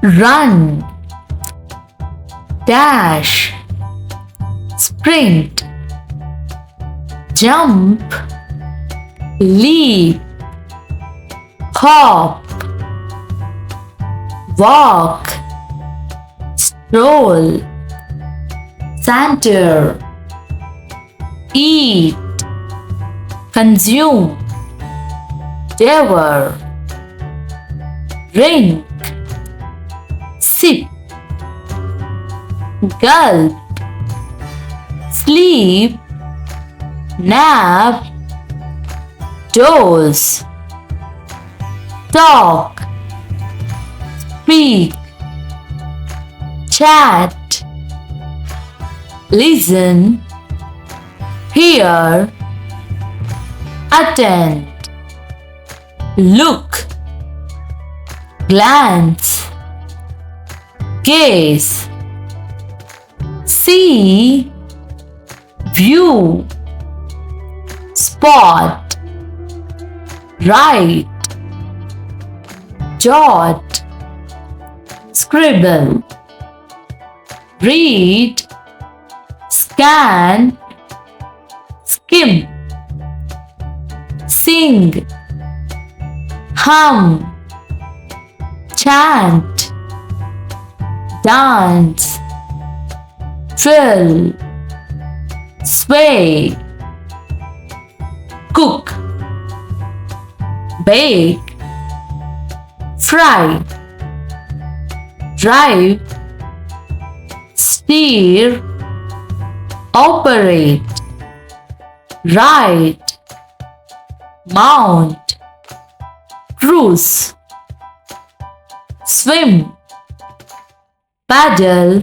run, dash, sprint, jump, leap, hop, walk, stroll, saunter, eat, consume, devour, drink, sip, gulp, sleep, nap, doze, talk, speak, chat, listen, hear, attend, look, glance, gaze, see, view, spot, write, jot, scribble, read, scan, skim, sing, hum, chant, dance, trill, sway, cook, bake, fry, drive, steer, operate, ride, mount, cruise, swim, paddle,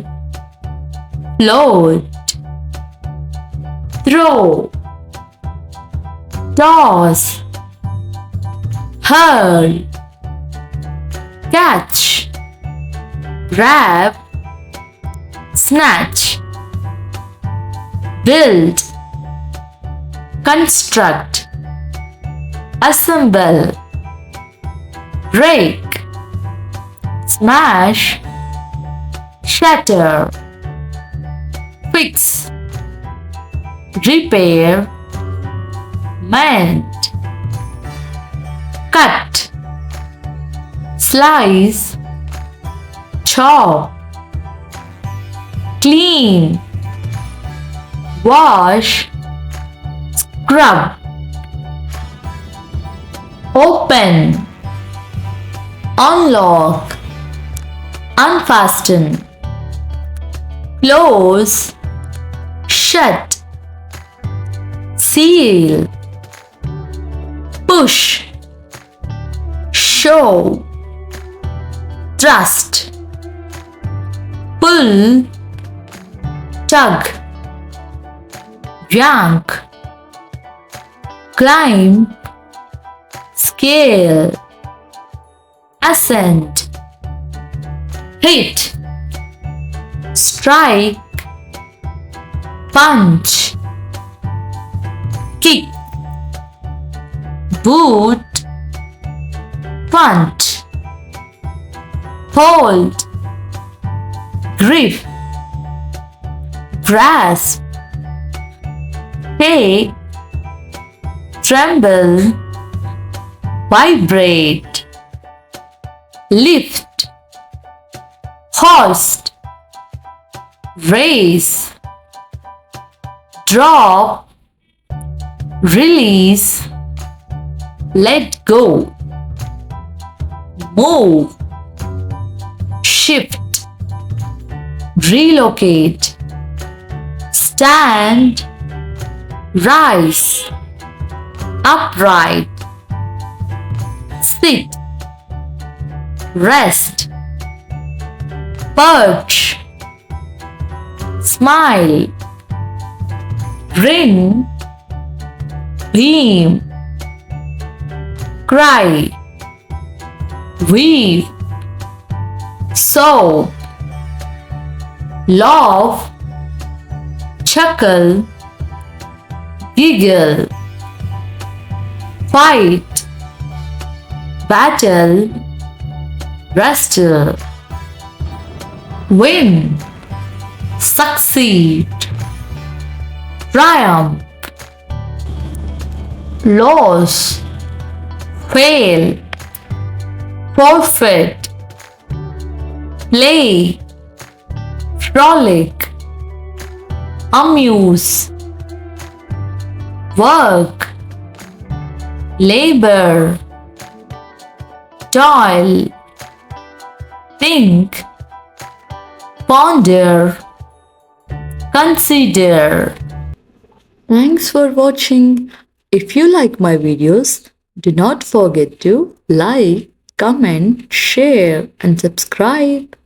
float, throw, toss, hurl, catch, grab, snatch, build, construct, assemble, break, smash, shatter, fix, repair, mend, cut, slice, chop, clean, wash, scrub, open, unlock, unfasten, close, shut, seal, push, show, thrust, pull, tug, yank, climb, scale, ascend, hit, strike, punch, kick, boot, punt, hold, grip, grasp, take, tremble, vibrate, lift, hoist, raise, drop, release, let go, move, shift, relocate, stand, rise, upright, sit, rest, perch, smile, grin, beam, cry, weave, sob, laugh, chuckle, giggle, fight, battle, wrestle, win, succeed, triumph, loss, fail, forfeit, play, frolic, amuse, work, labor, toil, think, ponder, consider. Thanks for watching. If you like my videos, do not forget to like, comment, share and subscribe.